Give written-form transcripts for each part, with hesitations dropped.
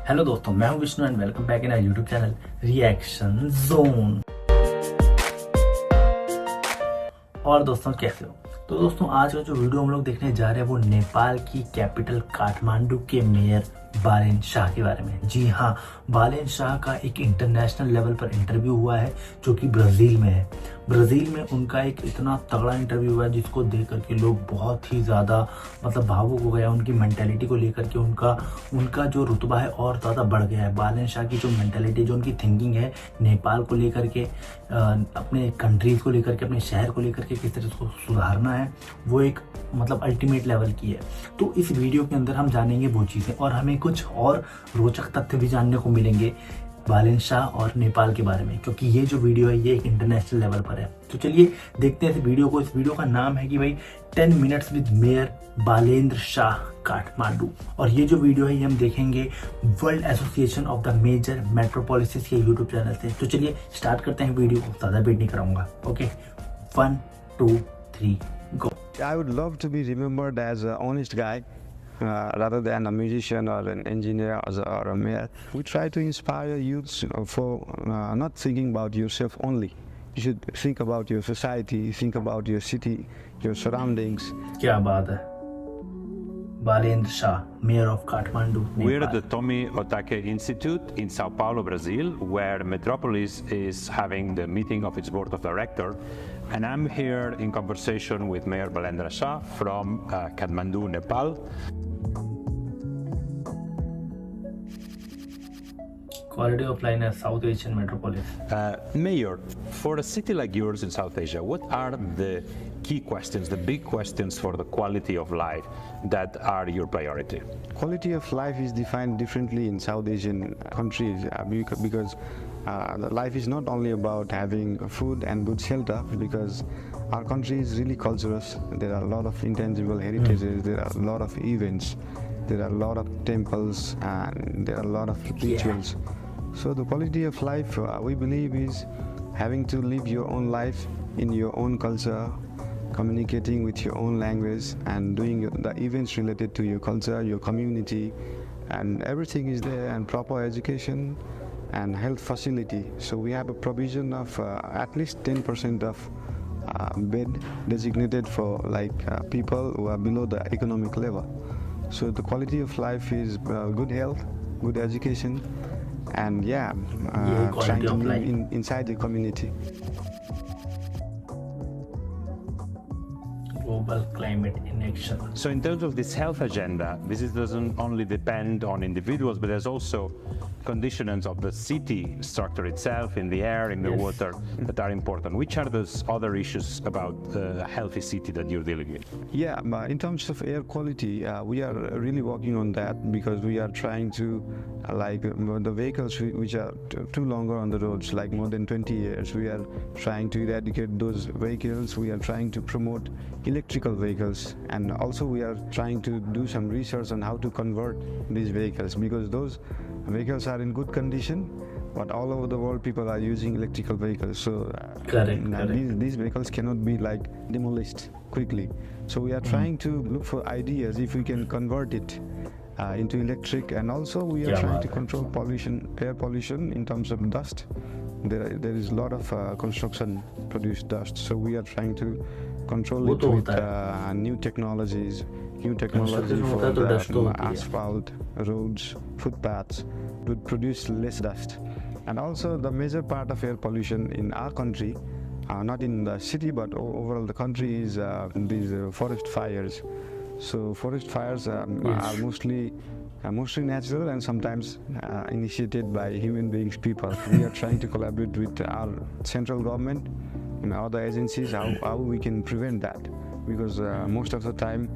Hello दोस्तों, मैं हूं Vishnu and welcome back in our YouTube channel reaction zone. और दोस्तों कैसे हो? तो दोस्तों आज का जो वीडियो हम लोग देखने जा रहे हैं वो नेपाल की कैपिटल काठमांडू के मेयर बालेन शाह के बारे में। जी हाँ, बालेन शाह का एक इंटरनेशनल लेवल पर इंटरव्यू हुआ है जो कि ब्राज़ील में है। ब्राज़ील में उनका एक इतना तगड़ा इंटरव्यू हुआ है जिसको देख करके लोग बहुत ही ज़्यादा भावुक हो गया। उनकी मेंटेलिटी को लेकर के उनका जो रुतबा है और ज़्यादा बढ़ गया है। बालेन शाह की जो मेंटेलिटी, जो उनकी थिंकिंग है नेपाल को लेकर के, अपने कंट्रीज को लेकर के, अपने शहर को लेकर के किस तरह से सुधारना है, वो एक अल्टीमेट लेवल की है। तो इस वीडियो के अंदर हम जानेंगे वो चीज़ें और हमें कुछ और रोचक तथ्य भी जानने को मिलेंगे बालेन शाह और नेपाल के बारे में, क्योंकि ये जो वीडियो है ये एक इंटरनेशनल लेवल पर है। तो चलिए देखते हैं इस वीडियो को। इस वीडियो का नाम है कि भाई 10 minutes with mayor Balendra Shah Kathmandu. और ये जो वीडियो है ये हम देखेंगे World Association of the Major Metropolises के यूट्यूब चैनल से। तो चलिए स्टार्ट करते हैं वीडियो को, ज़्यादा वेट नहीं कराऊंगा। Okay, 1 2 3 go. I would love to be remembered as an honest guy rather than a musician or an engineer or a mayor. We try to inspire youths for not thinking about yourself only. You should think about your society, think about your city, your surroundings. क्या बात है। Balendra Shah, Mayor of Kathmandu, Nepal. We're at the Tomi Otake Institute in Sao Paulo, Brazil, where Metropolis is having the meeting of its board of directors. And I'm here in conversation with Mayor Balendra Shah from Kathmandu, Nepal. Quality of life in South Asian metropolis. Mayor, for a city like yours in South Asia, what are the key questions, the big questions for the quality of life that are your priority? Quality of life is defined differently in South Asian countries because the life is not only about having food and good shelter, because our country is really culturous. There are a lot of intangible heritages, there are a lot of events, there are a lot of temples, and there are a lot of rituals. So the quality of life, we believe, is having to live your own life in your own culture, communicating with your own language, and doing the events related to your culture, your community, and everything is there, and proper education and health facility. So we have a provision of at least 10% of bed designated for people who are below the economic level. So the quality of life is good health, good education, and trying to live inside the community. Global climate inaction. So in terms of this health agenda, this doesn't only depend on individuals, but there's also conditions of the city structure itself, in the air, in the water, that are important. Which are those other issues about a healthy city that you're dealing with? Yeah, in terms of air quality, we are really working on that, because we are trying to the vehicles which are too longer on the roads, like more than 20 years, we are trying to eradicate those vehicles. We are trying to promote electrical vehicles, and also we are trying to do some research on how to convert these vehicles, because those vehicles are in good condition, but all over the world people are using electrical vehicles. So these vehicles cannot be demolished quickly. So we are trying to look for ideas if we can convert it into electric, and also we are trying to control air pollution in terms of dust. There is a lot of construction produced dust, so we are trying to control it with new technology for the asphalt, roads, footpaths would produce less dust. And also the major part of air pollution in our country, not in the city but overall the country, is these forest fires. So forest fires are mostly natural and sometimes initiated by human beings, people. We are trying to collaborate with our central government and other agencies how we can prevent that, because most of the time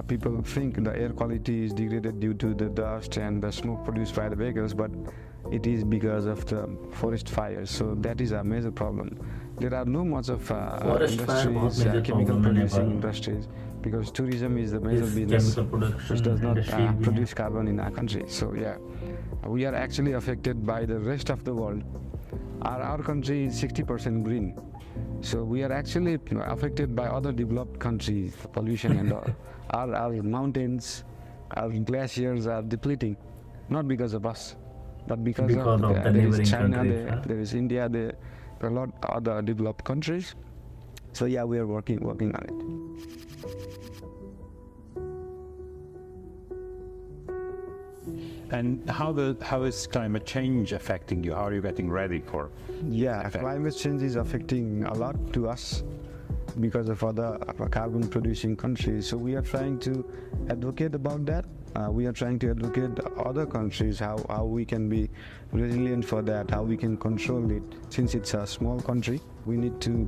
people think the air quality is degraded due to the dust and the smoke produced by the vehicles, but it is because of the forest fires. So that is a major problem. There are no much of industries, chemical producing industries, because tourism is the major business which does not produce carbon in our country. So yeah, we are actually affected by the rest of the world. Our country is 60% green. So we are actually affected by other developed countries, pollution and all. Our mountains, our glaciers are depleting. not because of us, but because Because of the there is neighboring China, countries, huh? there is India, there are a lot other developed countries. So yeah, we are working on it. And how is climate change affecting you? How are you getting ready for? Yeah, climate change is affecting a lot to us because of other carbon producing countries. So we are trying to advocate about that. We are trying to advocate other countries how we can be resilient for that, how we can control it. Since it's a small country, we need to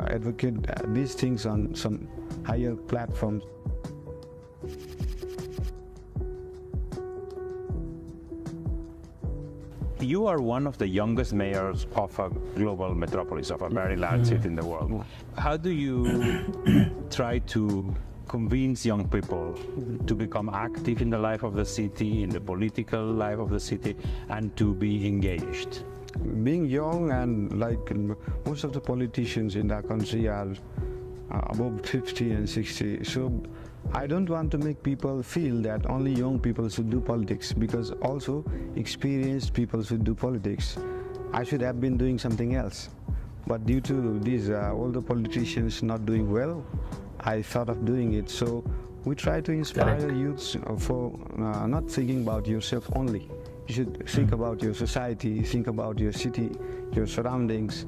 advocate these things on some higher platforms. You are one of the youngest mayors of a global metropolis, of a very large city in the world. How do you try to convince young people to become active in the life of the city, in the political life of the city, and to be engaged? Being young, and most of the politicians in that country are above 50 and 60, so I don't want to make people feel that only young people should do politics, because also experienced people should do politics. I should have been doing something else, but due to these older politicians not doing well, I thought of doing it. So we try to inspire youths for not thinking about yourself only. You should think about your society, think about your city, your surroundings.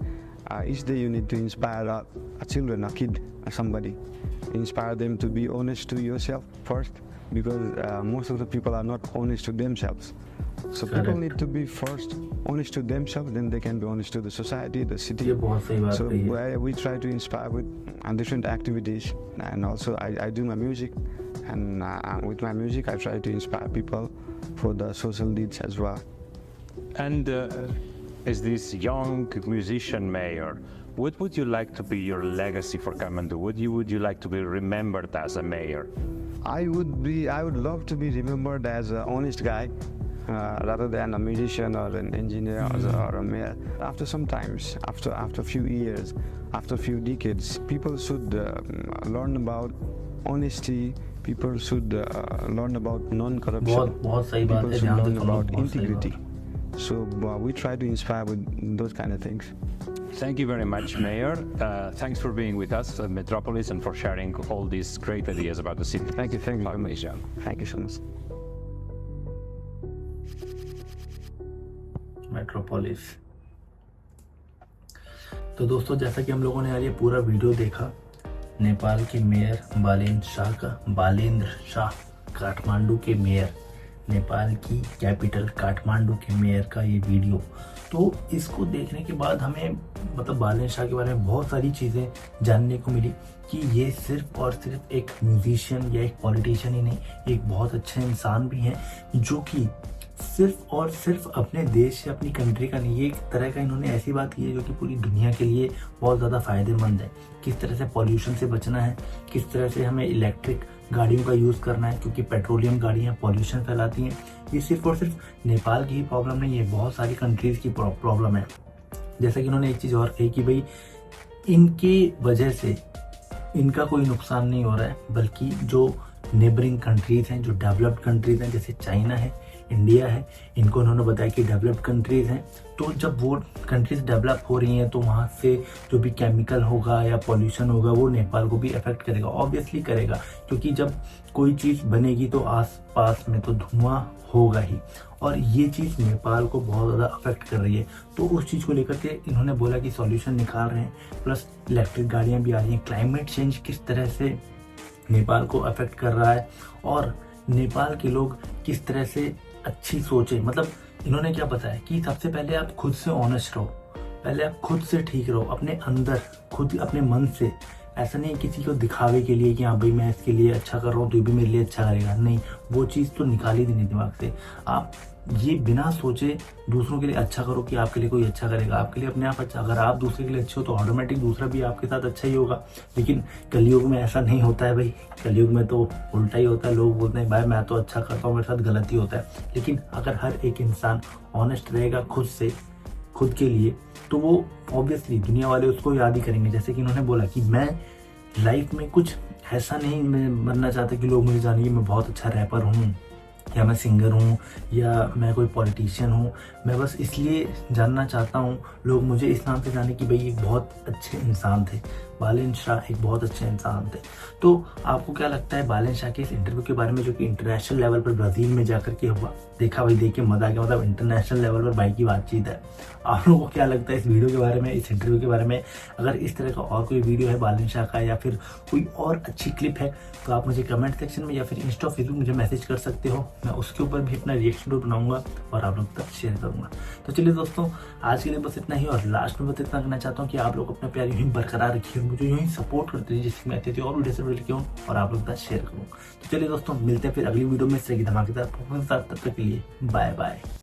Each day you need to inspire a children, a kid, somebody. Inspire them to be honest to yourself first, because most of the people are not honest to themselves. So people need to be first honest to themselves, then they can be honest to the society, the city. So we try to inspire with different activities, and also I do my music, and with my music I try to inspire people for the social needs as well. And as this young musician mayor, what would you like to be your legacy for Kathmandu? Would you like to be remembered as a mayor? I would love to be remembered as an honest guy, rather than a musician or an engineer or a mayor. After some times, after a few years, after a few decades, people should learn about honesty. People should learn about non-corruption. People should learn about integrity. So we try to inspire with those kind of things. Thank you very much, Mayor. Thanks for being with us at Metropolis and for sharing all these great ideas about the city. Thank you very much. Thank you so much. Metropolis. तो दोस्तों, जैसा कि हम लोगों ने यार ये पूरा वीडियो देखा नेपाल के मेयर बालेन शाह का, बालेंद्र शाह, काठमांडू के मेयर, नेपाल की कैपिटल काठमांडू के मेयर का ये वीडियो, तो इसको देखने के बाद हमें मतलब बालेन शाह के बारे में बहुत सारी चीज़ें जानने को मिली कि ये सिर्फ और सिर्फ एक म्यूजिशियन या एक पॉलिटिशियन ही नहीं, एक बहुत अच्छे इंसान भी हैं जो कि सिर्फ और सिर्फ अपने देश या अपनी कंट्री का नहीं, ये एक तरह का इन्होंने ऐसी बात की है जो कि पूरी दुनिया के लिए बहुत ज़्यादा फायदेमंद है। किस तरह से पॉल्यूशन से बचना है, किस तरह से हमें इलेक्ट्रिक गाड़ियों का यूज़ करना है, क्योंकि पेट्रोलियम गाड़ियाँ पॉल्यूशन फैलाती हैं। ये सिर्फ और सिर्फ नेपाल की ही प्रॉब्लम नहीं है, बहुत सारी कंट्रीज़ की प्रॉब्लम है। जैसा कि उन्होंने एक चीज़ और कही कि भाई इनकी वजह से इनका कोई नुकसान नहीं हो रहा है, बल्कि जो नेबरिंग कंट्रीज़ हैं, जो डेवलप्ड कंट्रीज़ हैं, जैसे चाइना है, इंडिया है, इनको उन्होंने बताया कि डेवलप्ड कंट्रीज़ हैं। तो जब वो कंट्रीज़ डेवलप हो रही हैं तो वहाँ से जो भी केमिकल होगा या पॉल्यूशन होगा वो नेपाल को भी अफेक्ट करेगा, ऑब्वियसली करेगा, क्योंकि जब कोई चीज़ बनेगी तो आसपास में तो धुआं होगा ही, और ये चीज़ नेपाल को बहुत ज़्यादा अफेक्ट कर रही है। तो उस चीज़ को लेकर के इन्होंने बोला कि सॉल्यूशन निकाल रहे हैं, प्लस इलेक्ट्रिक गाड़ियाँ भी आ रही हैं। क्लाइमेट चेंज किस तरह से नेपाल को अफेक्ट कर रहा है और नेपाल के लोग किस तरह से अच्छी सोचें, मतलब इन्होंने क्या बताया कि सबसे पहले आप खुद से ऑनेस्ट रहो, पहले आप खुद से ठीक रहो, अपने अंदर खुद अपने मन से। ऐसा नहीं किसी को दिखावे के लिए कि हाँ भाई मैं इसके लिए अच्छा कर रहा हूँ तो ये भी मेरे लिए अच्छा करेगा, नहीं, वो चीज़ तो निकाल ही देनी दिमाग से। आप ये बिना सोचे दूसरों के लिए अच्छा करो कि आपके लिए कोई अच्छा करेगा, आपके लिए अपने आप अच्छा। अगर आप दूसरे के लिए अच्छे हो तो ऑटोमेटिक दूसरा भी आपके साथ अच्छा ही होगा। लेकिन कलयुग में ऐसा नहीं होता है भाई, कलयुग में तो उल्टा ही होता है। लोग बोलते हैं भाई मैं तो अच्छा करता हूँ, मेरे साथ गलत ही होता है। लेकिन अगर हर एक इंसान ऑनेस्ट रहेगा खुद से, खुद के लिए, तो वो ऑब्वियसली दुनिया वाले उसको याद ही करेंगे। जैसे कि इन्होंने बोला कि मैं लाइफ में कुछ ऐसा नहीं मैं बनना चाहता कि लोग मुझे जाने कि मैं बहुत अच्छा रैपर हूँ या मैं सिंगर हूँ या मैं कोई पॉलिटिशियन हूँ। मैं बस इसलिए जानना चाहता हूँ, लोग मुझे इस नाम से जाने कि भाई एक बहुत अच्छे इंसान थे, बालेन शाह एक बहुत अच्छे इंसान थे। तो आपको क्या लगता है बालेन शाह के इस इंटरव्यू के बारे में, जो कि इंटरनेशनल लेवल पर ब्राज़ील में जाकर के हुआ? देखा भाई, देख के मजा आ गया, मतलब इंटरनेशनल लेवल पर भाई की बातचीत है। आप लोगों को क्या लगता है इस वीडियो के बारे में, इस इंटरव्यू के बारे में? अगर इस तरह का और कोई वीडियो है बालेन शाह का या फिर कोई और अच्छी क्लिप है तो आप मुझे कमेंट सेक्शन में या फिर इंस्टा फेसबुक मुझे मैसेज कर सकते हो। मैं उसके ऊपर भी अपना रिएक्शन वीडियो बनाऊंगा और आप लोग तक शेयर करूंगा। तो चलिए दोस्तों, आज के लिए बस इतना ही, और लास्ट में बस इतना कहना चाहता हूँ कि आप लोग अपना प्यार यूं ही बरकरार रखिए, मुझे यूं ही सपोर्ट करते रहिए, जिससे मैं अच्छी और वीडियो से लेके आऊँ और आप लोग तक शेयर करूँ। तो चलिए दोस्तों, मिलते हैं फिर अगली वीडियो में इस तरह की धमाकेदार परफॉर्मेंस। तब तक के लिए बाय बाय।